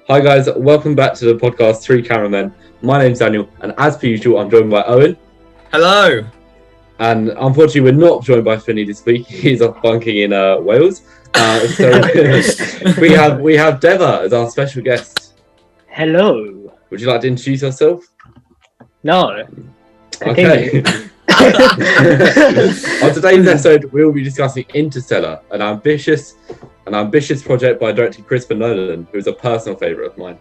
Hi guys, welcome back to the podcast ThreeCameramen. My name's Daniel, and as per usual, I'm joined by Owen. Hello. And unfortunately, we're not joined by Finney this week. He's off bunking in Wales. So we have Deva as our special guest. Hello. Would you like to introduce yourself? No. Okay. On today's episode, we will be discussing Interstellar, an ambitious project by director Christopher Nolan, who is a personal favourite of mine.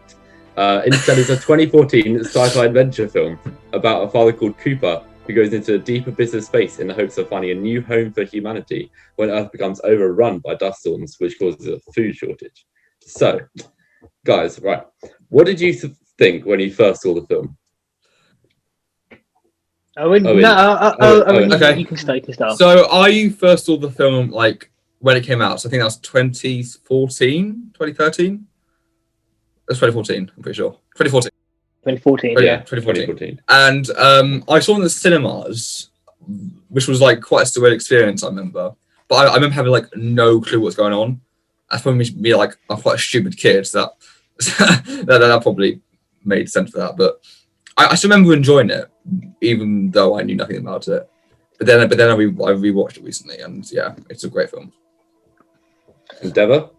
Interstellar is a 2014 sci-fi adventure film about a father called Cooper who goes into a deeper business space in the hopes of finding a new home for humanity when Earth becomes overrun by dust storms, which causes a food shortage. So, guys, right, what did you think when you first saw the film? Okay. You can start. So I first saw the film when it came out. So I think that was 2013? That's 2014, I'm pretty sure. 2014. 2014. Oh, yeah, 2014. And I saw it in the cinemas, which was quite a surreal experience, I remember. But I remember having no clue what's going on. That's probably me I'm quite a stupid kid, so that probably made sense for that. But I still remember enjoying it, even though I knew nothing about it. But then I rewatched it recently, and yeah, it's a great film. And Deva?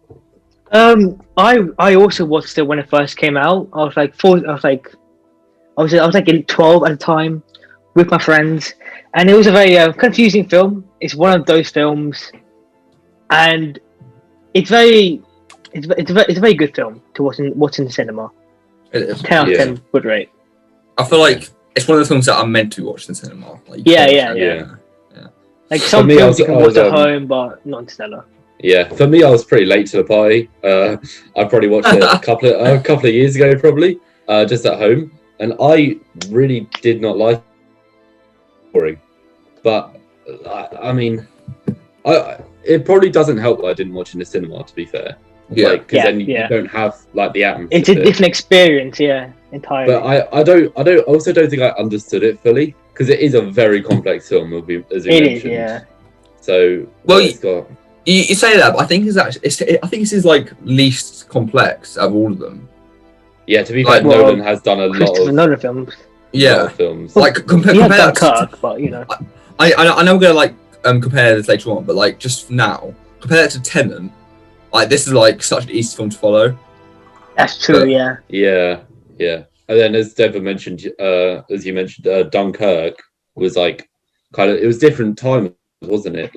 I also watched it when it first came out. I was 12 at the time with my friends, and it was a very confusing film. It's one of those films, and it's a very good film to watch in the cinema. It is. 10 out of 10 good rate. I feel like it's one of the films that I'm meant to watch in the cinema. Yeah. Like some films you can watch at home, but not Interstellar. Yeah, for me, I was pretty late to the party. I probably watched it a couple of years ago, probably, just at home, and I really did not like it. Boring. But I mean, it probably doesn't help that I didn't watch in the cinema. To be fair, because then you don't have the atmosphere. It's a different experience, entirely. But I also don't think I understood it fully, because it is a very complex film, as you mentioned. It is. So You say that, but I think it's his least complex of all of them. Yeah, to be fair, Nolan has done a lot of Nolan films. Yeah, lot of films. Compare that to but you know. I know we're gonna compare this later on, but just now, compare it to Tenet. This is such an easy film to follow. That's true. Yeah. And then, as Deva mentioned, Dunkirk was it was different times, wasn't it?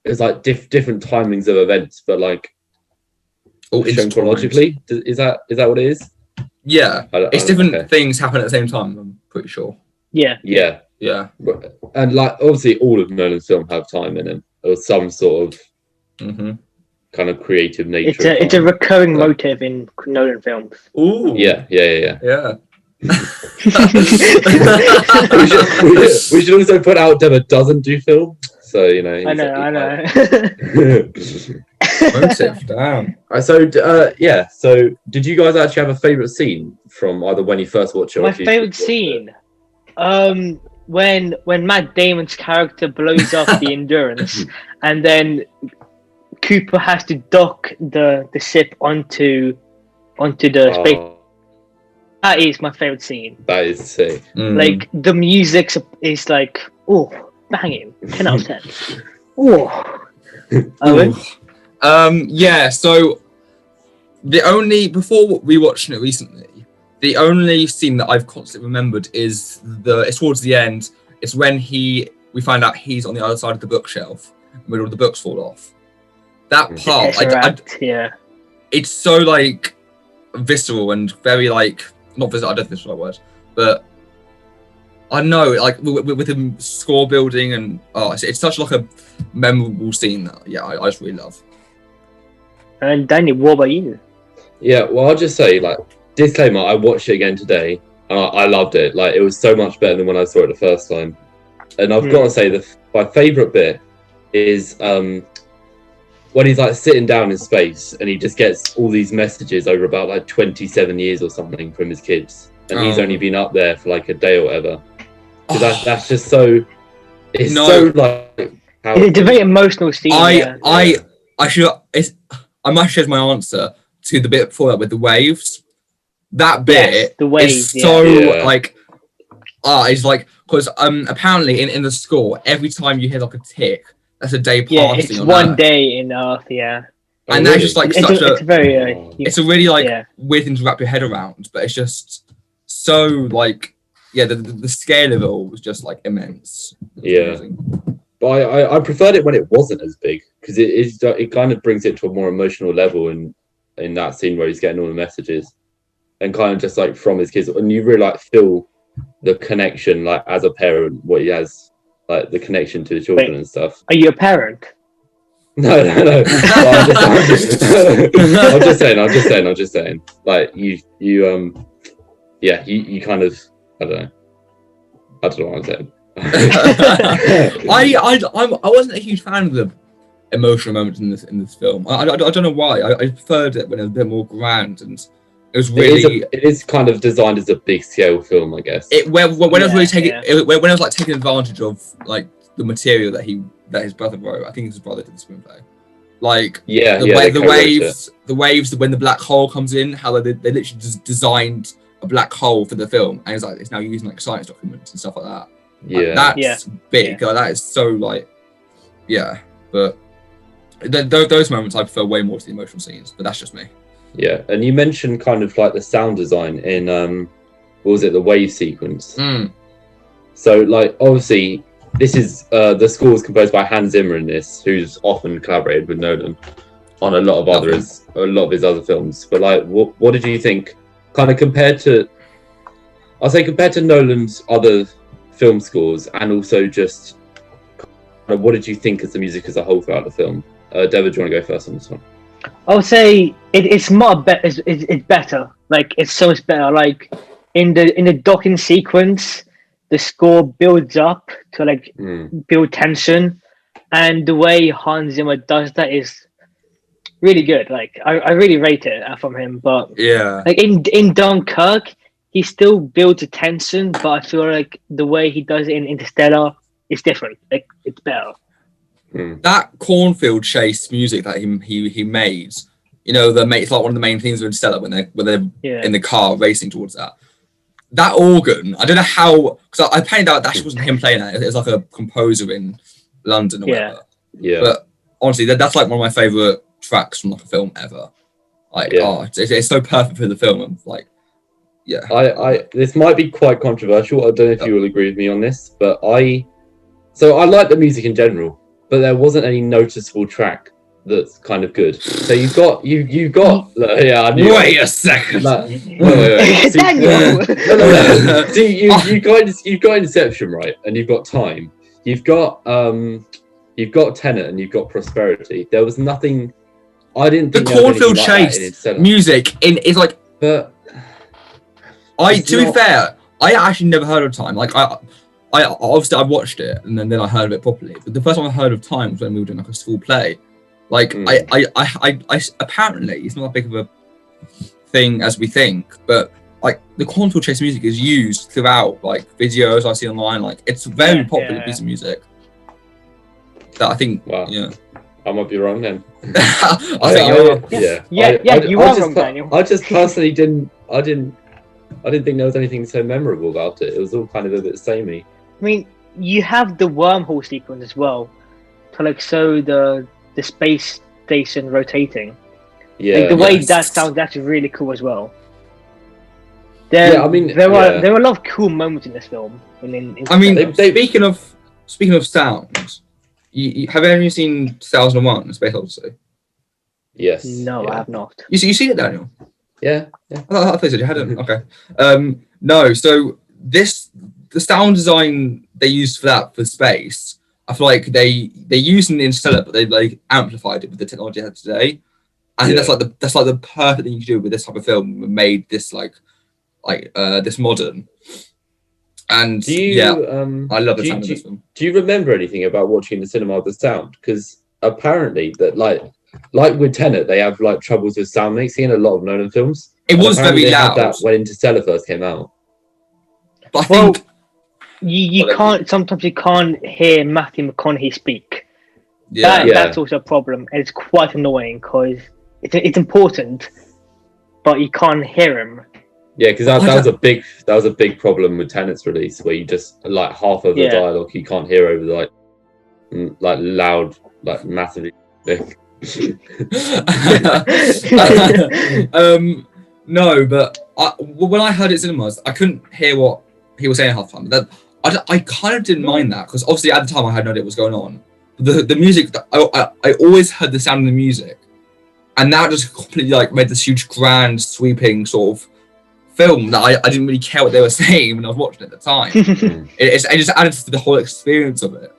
It's different timings of events, but shown chronologically. Is that what it is? Yeah, it's different things happen at the same time. I'm pretty sure. Yeah. And obviously, all of Nolan's films have time in them, or some sort of kind of creative nature. It's a recurring motive in Nolan films. Ooh. Yeah. we should also put out Deva doesn't do film. So I know. Damn. So did you guys actually have a favourite scene from either when you first watched it? My favourite scene, when Matt Damon's character blows up the Endurance, and then Cooper has to dock the ship onto the space. That is my favourite scene. That is sick. The music is banging. 10 out of 10. Oh. Owen? So before rewatching it recently, the only scene that I've constantly remembered is it's towards the end. It's when we find out he's on the other side of the bookshelf when all the books fall off. That part, it's so visceral and very not visceral. I don't think that's the right word, but I know, with him score building, and it's such a memorable scene that I just really love. And Daniel, what about you? Yeah, well, I'll just say disclaimer. I watched it again today, and I loved it. It was so much better than when I saw it the first time. And I've got to say my favourite bit is when he's sitting down in space and he just gets all these messages over about 27 years or something from his kids, and he's only been up there for a day or whatever. Because that's just so. It's so It's a very emotional scene. I might change my answer to the bit before that with the waves. That Yes, bit the waves, is so yeah. like, it's like, because apparently in the score, every time you hear like a tick, that's a day passing. Yeah, it's on one Earth. day in Earth. Yeah, And Oh, that's just like it's such it's very it's a really like yeah. weird thing to wrap your head around, but it's just so like, yeah, the scale of it all was just like immense. Yeah. Amazing. But I preferred it when it wasn't as big, because it kind of brings it to a more emotional level in that scene where he's getting all the messages and kind of just like from his kids, and you really like feel the connection, like as a parent, what he has, like the connection to his children and stuff. Are you a parent? No. I'm just saying. Like you kind of, I don't know what I'm saying. I wasn't a huge fan of the emotional moments in this film. I don't know why. I preferred it when it was a bit more grand, and it was really. It is kind of designed as a big scale film, I guess. When I was really taking when I was like taking advantage of like the material that his brother wrote. I think his brother did the screenplay. Like the waves when the black hole comes in, how they literally just designed a black hole for the film, and it's now using like science documents and stuff like that. Yeah, like, that's big. Yeah. Like, that is so like, yeah. But those moments I prefer way more to the emotional scenes. But that's just me. Yeah, and you mentioned kind of like the sound design in what was it, the wave sequence? So like obviously this is the score was composed by Hans Zimmer in this, who's often collaborated with Nolan on a lot of his other films. But like, what did you think? Kind of compared to Nolan's other film scores, and also just what did you think of the music as a whole throughout the film? David, do you want to go first on this one? I would say it's more it's better. Like it's so much better. Like in the docking sequence, the score builds up to like build tension, and the way Hans Zimmer does that is really good. Like I really rate it from him. But yeah, like in Dunkirk, he still builds a tension, but I feel like the way he does it in Interstellar is different. Like it's better. That cornfield chase music that he made, it's like one of the main themes of Interstellar when they're in the car racing towards that organ. I don't know how, because I painted out that wasn't him playing it. It was like a composer in London or whatever. Yeah. But honestly, that's like one of my favorite tracks from like a film ever. Like, it's so perfect for the film. I'm like, yeah. I this might be quite controversial. I don't know if you will agree with me on this, but I like the music in general, but there wasn't any noticeable track that's kind of good. So you got I knew wait a second. Wait. Daniel. No. See, you've got Inception, right? And you've got Time. You've got Tenet, and you've got Prosperity. There was nothing. I didn't think the cornfield chase music is like. But to be fair, I actually never heard of Time. Like I obviously I watched it and then I heard of it properly. But the first time I heard of Time was when we were doing like a school play. Like I apparently it's not that big of a thing as we think, but like the cornfield chase music is used throughout like videos I see online. Like it's a very popular piece of music. That I think. Wow. Yeah. I might be wrong then. I think you're wrong. You are wrong, Daniel. I just personally didn't think there was anything so memorable about it. It was all kind of a bit samey. I mean, you have the wormhole sequence as well to like show the space station rotating. Yeah, like the way that sounds actually really cool as well. There are a lot of cool moments in this film. Speaking of sound, have any of you seen 2001: Space Odyssey? Yes. No, I have not. You seen it, Daniel? Yeah. I thought you said you hadn't. Okay. No. So the sound design they used for space, I feel like they used in Interstellar, but they like amplified it with the technology they have today. I think that's like the perfect thing you can do with this type of film. And made this this modern. And I love the sound of this film. Do you remember anything about watching the cinema with the sound? Because apparently that like with Tenet, they have like troubles with sound mixing in a lot of Nolan films. It was very loud. That when Interstellar first came out. But I think you can't. Sometimes you can't hear Matthew McConaughey speak. That's also a problem, and it's quite annoying because it's important but you can't hear him. Yeah, because that was a big problem with Tenet's release, where you just like half of the dialogue you can't hear over the like loud, like massively thick. No, but when I heard it in cinemas, I couldn't hear what he was saying half the time. I kind of didn't mind that, because obviously at the time I had no idea what was going on. The music, I always heard the sound of the music, and that just completely like made this huge, grand, sweeping sort of film that I didn't really care what they were saying when I was watching it at the time. it just added to the whole experience of it.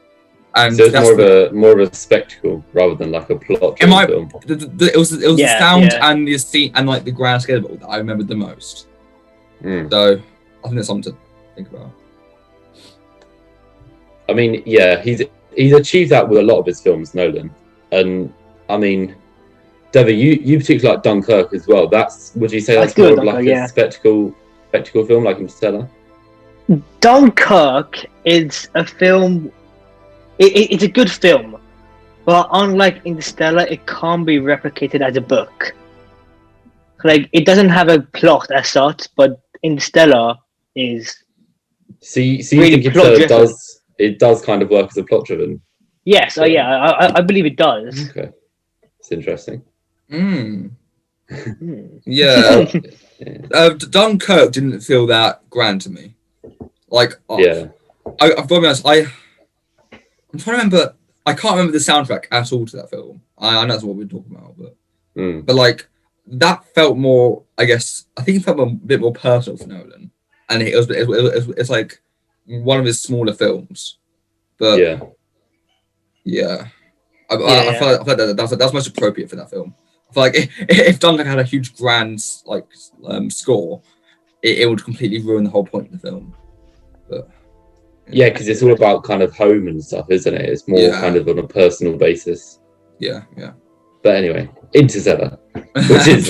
And so it's more of a spectacle rather than like a plot film. It was the sound and the scene and like the grand scale of it that I remembered the most. So I think that's something to think about. I mean, yeah, he's achieved that with a lot of his films, Nolan. And I mean, Devi, you particularly like Dunkirk as well. Would you say that's more of like a spectacle film like Interstellar? Dunkirk is a film. It's a good film, but unlike Interstellar, it can't be replicated as a book. Like, it doesn't have a plot as such, but Interstellar is. So you think Interstellar does kind of work as a plot driven? Yes, so, I believe it does. Okay, it's interesting. Yeah. Dunkirk didn't feel that grand to me. Like, I've got to be honest, I'm trying to remember. I can't remember the soundtrack at all to that film. I know that's what we're talking about, but like that felt more. I think it felt a bit more personal for Nolan, and it's like one of his smaller films. But I feel like that's most appropriate for that film. I feel like if Dunkirk had a huge grand like score, it would completely ruin the whole point of the film. But yeah, because it's all about kind of home and stuff, isn't it? It's more kind of on a personal basis. Yeah. But anyway, Interstellar, which is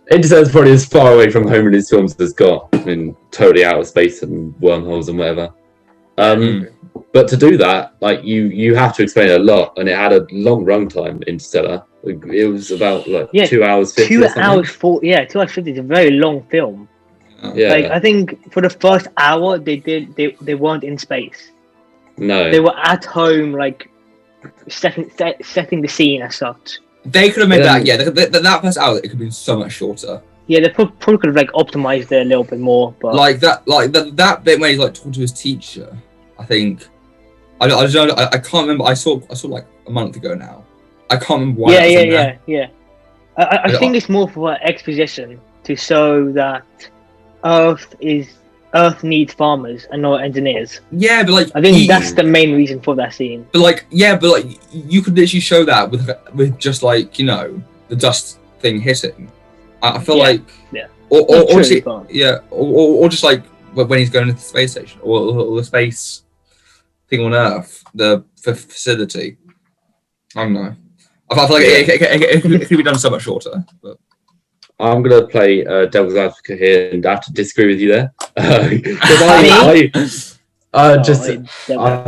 Interstellar's probably as far away from home in his films as got. I mean, totally out of space and wormholes and whatever. But to do that, like you have to explain a lot, and it had a long runtime. Interstellar, it was about 2 hours 50. 2 hours 40. Yeah, 2 hours 50 is a very long film. Yeah. Like, I think for the first hour they weren't in space. No. They were at home, like setting the scene as such. They could have made that. Yeah, that first hour it could have been so much shorter. Yeah, they probably could have like optimized it a little bit more. But that bit when he's like talking to his teacher, I think. I can't remember. I saw like a month ago now. I can't remember why. Yeah. I think it's more for exposition to show that Earth needs farmers and not engineers. Yeah, but like I think that's the main reason for that scene. But you could literally show that with just like, you know, the dust thing hitting. I feel like or just like when he's going to the space station or the space thing on Earth, the facility. I don't know. I feel like it could be done so much shorter. But I'm gonna play devil's advocate here and have to disagree with you there. I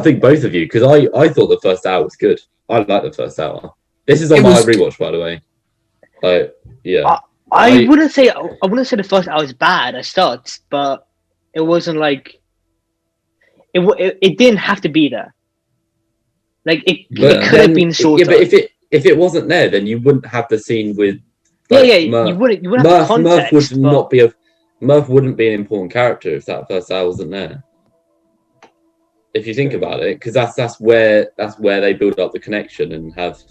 think both of you, because I thought the first hour was good. I like the first hour. This is on my rewatch, by the way. I wouldn't say the first hour was bad as such, but it wasn't like it didn't have to be there. Like it could have been shorter. Yeah, but if it wasn't there, then you wouldn't have the scene with. Murph. You wouldn't have context. Murph wouldn't be an important character if that first hour wasn't there. If you think about it, because that's where they build up the connection and have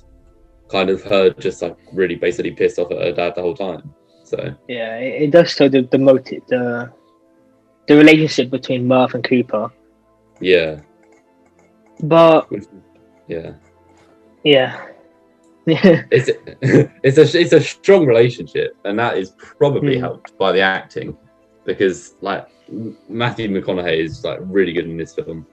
kind of her just like really basically pissed off at her dad the whole time. So yeah, it does show the motive, the relationship between Murph and Cooper. Yeah. But yeah. It's a strong relationship, and that is probably helped by the acting, because like Matthew McConaughey is like really good in this film.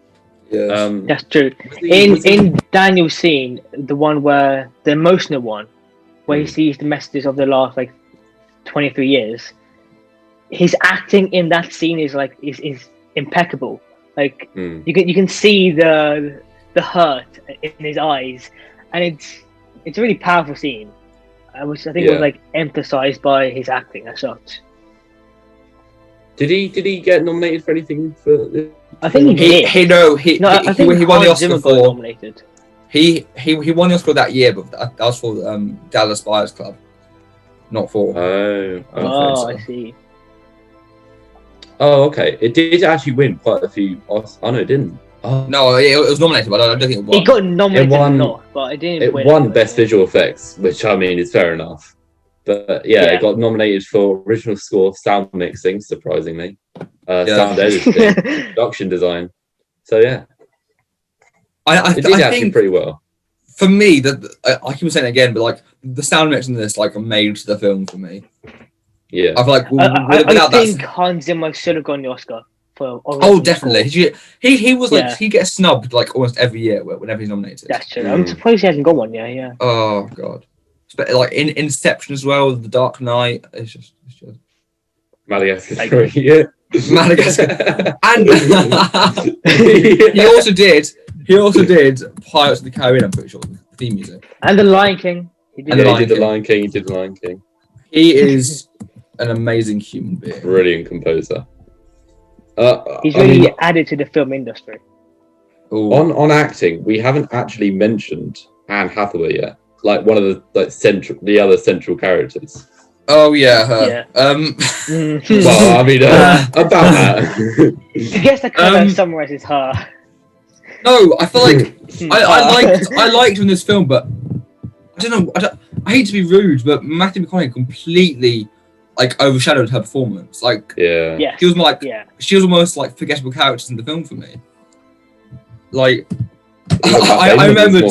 Yeah, that's true. In Daniel's scene, the one where the emotional one, where he sees the messages of the last like 23 years, his acting in that scene is impeccable. Like you can see the hurt in his eyes, and it's a really powerful scene. I think it was like emphasized by his acting as such. Did he get nominated for anything for this? I think he did. He won the Oscar for. Nominated. He won the Oscar that year, but that was for Dallas Buyers Club, not for. I see. Oh, okay. It did actually win quite a few Oscars. Oh no, it didn't. Oh. No, it was nominated, but I don't think it won. It got nominated, but it didn't. It win won anyway. Best Visual Effects, which I mean is fair enough. But it got nominated for original score, sound mixing, surprisingly, sound editing, production design. So yeah, it did actually think pretty well. For me, I keep saying it again, but like the sound mix in this like made the film for me. Yeah, I feel like I think Hans Zimmer should have got the Oscar for. Oh, definitely. He was like he gets snubbed like almost every year whenever he's nominated. That's true. I'm surprised he hasn't got one yet. Yeah. Oh god. But like in Inception as well, The Dark Knight, it's just Madagascar 3, yeah. Madagascar, and he also did Pirates of the Caribbean. I'm pretty sure the theme music and The Lion King. He did The Lion King. He is an amazing human being, brilliant composer. He's really added to the film industry. On acting, we haven't actually mentioned Anne Hathaway yet. Like one of the other central characters. Oh yeah, her. Yeah. Well, I mean, about that. I guess that kind of summarizes her. No, I feel like I liked her in this film, but I don't know. I hate to be rude, but Matthew McConaughey completely like overshadowed her performance. Like, yeah, she was almost like forgettable characters in the film for me. Like. I remember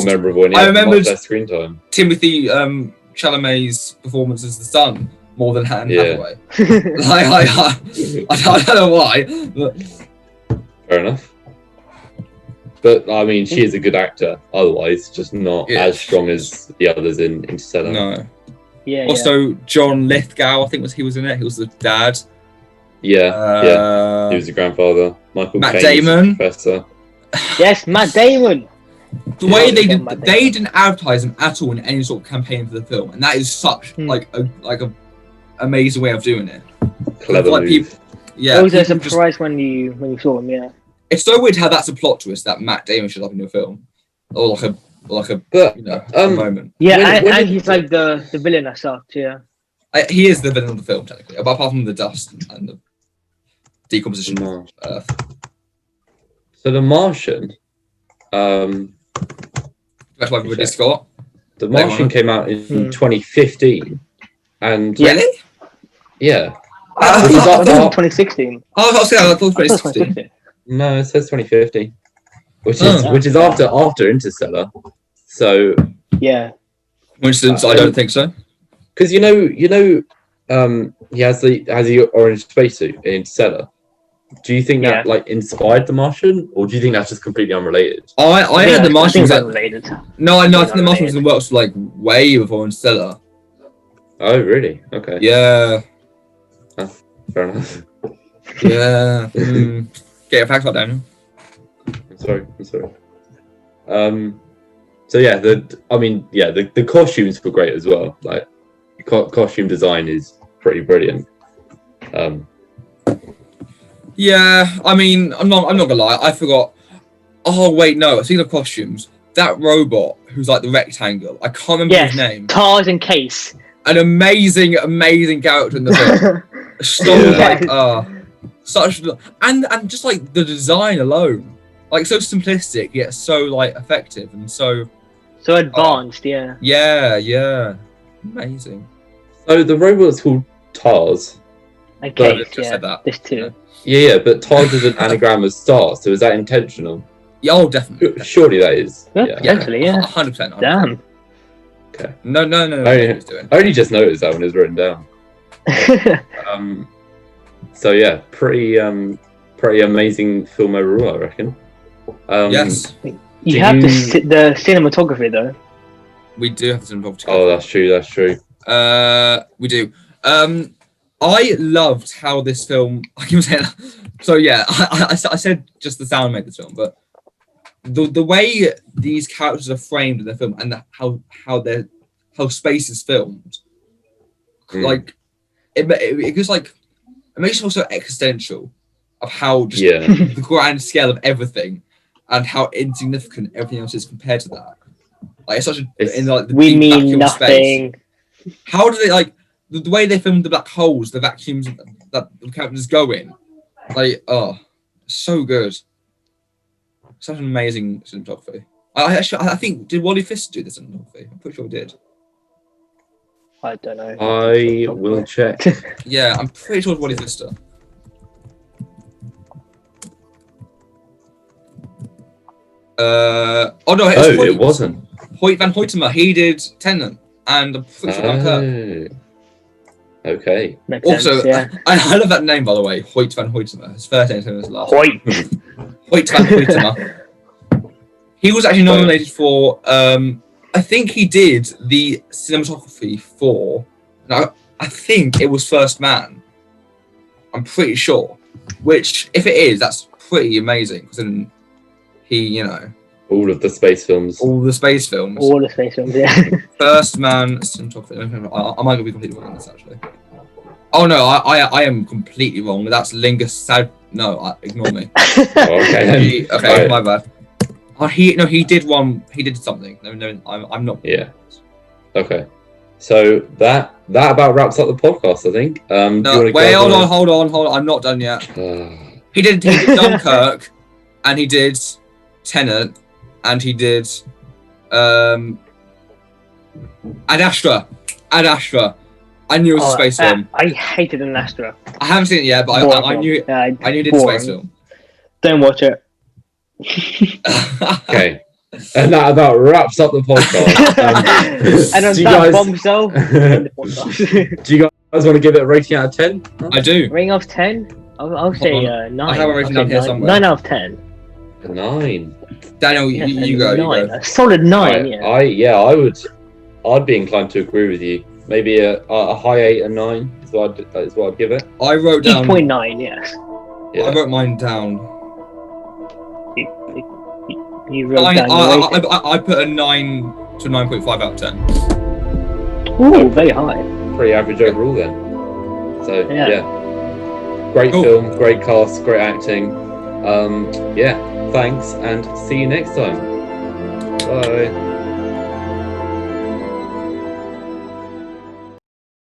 screen time. Timothy Chalamet's performance as the son more than Anne Hathaway. I don't know why. But... Fair enough. But I mean, she is a good actor. Otherwise, just not as strong as the others in Interstellar. No. Yeah. Also, John Lithgow, I think he was in it. He was the dad. Yeah. He was the grandfather. Michael Matt Caine Damon. Professor. Yes, Matt Damon. The way they didn't advertise him at all in any sort of campaign for the film, and that is such like a amazing way of doing it. Clever move. It was a surprise when you saw him. Yeah, it's so weird how that's a plot twist that Matt Damon shows up in your film, or like a moment. Yeah, and he's like the villain as such. Yeah, he is the villain of the film technically, apart from the dust and the decomposition of Earth. So The Martian. That's why Ridley Scott. The Martian came out in 2015, and really, yeah. I thought 2016. Oh, I thought 2016. No, it says 2015, which is after Interstellar. So yeah. Coincidence? I don't think so. Because he has the orange spacesuit in Interstellar. Do you think that like inspired The Martian, or do you think that's just completely unrelated? I had The Martian unrelated. No, I think The Martian was in the works like way before Interstellar. Oh, really? Okay. Yeah. Fair enough. Yeah. Get your facts out, Daniel. I'm sorry. So yeah, the costumes were great as well. Like, costume design is pretty brilliant. Yeah, I mean, I'm not gonna lie. I forgot. Oh wait, no. Speaking of costumes, that robot who's like the rectangle. I can't remember his name. Tarzan Case. An amazing character in the film. Such and just like the design alone, like so simplistic yet so like effective and so advanced. Yeah. Amazing. So the robot's called Tars. Okay, there's two. Yeah, but Tars is an anagram of star, so is that intentional? Yeah, oh, definitely. Surely that is. Potentially, 100%. Damn. Okay. No. I only just noticed that when it was written down. So yeah, pretty amazing film overall, I reckon. Yes. You have the cinematography though. We do have the cinematography. Oh, that's true. We do. I loved how this film. I keep saying that. So yeah, I said just the sound made this film, but the way these characters are framed in the film and how how space is filmed. Like it goes like it makes it also existential of how just the grand scale of everything and how insignificant everything else is compared to that. Like it's such a in like the we deep mean vacuum of space. nothing. How do they like the way they filmed the black holes, the vacuums that the characters go in? Like so good. Such an amazing cinematography. I think did Wally Pfister do this cinematography? I'm pretty sure he did. I don't know. I will check. Yeah, I'm pretty sure it's Wally Pfister. It wasn't. Hoyt van Hoytema. He did Tenet, and I'm pretty sure Dunkirk. Okay. Makes Also, sense, yeah. I love that name, by the way. Hoyt van Hoytema. His first name is his last. Hoyt. Hoyt van Hoytema. He was actually nominated for. I think he did the cinematography for. No, I think it was First Man. I'm pretty sure. Which, if it is, that's pretty amazing. Because then he, all of the space films. All the space films, yeah. First Man cinematography. I might be completely wrong on this actually. Oh no, I am completely wrong. That's Lingus Sad. No, ignore me. Okay. Okay, my bad. He did one. He did something. No, I'm not. Yeah. Okay. So that about wraps up the podcast, I think. No, wait, hold on. I'm not done yet. He did Dunkirk, and he did Tenet, and he did Ad Astra. I knew it was a space film. I hated Ad Astra. I haven't seen it yet, but I knew it did a space film. Don't watch it. Okay. And that about wraps up the podcast. And on that bombshell, end the podcast. Do you guys want to give it a rating out of 10? I do. Rating of 10? I'll say 9. I have a rating down here somewhere. 9 out of 10. 9. Daniel, you go. 9. A solid 9. I'd be inclined to agree with you. Maybe a high 8 and 9 is what I'd give it. I wrote down 8.9. Yes. Yeah. I wrote mine down. You wrote down I put a 9 to 9.5 out of 10. Ooh, very high. Pretty average overall then. So yeah. Great film, great cast, great acting. Thanks and see you next time. Bye.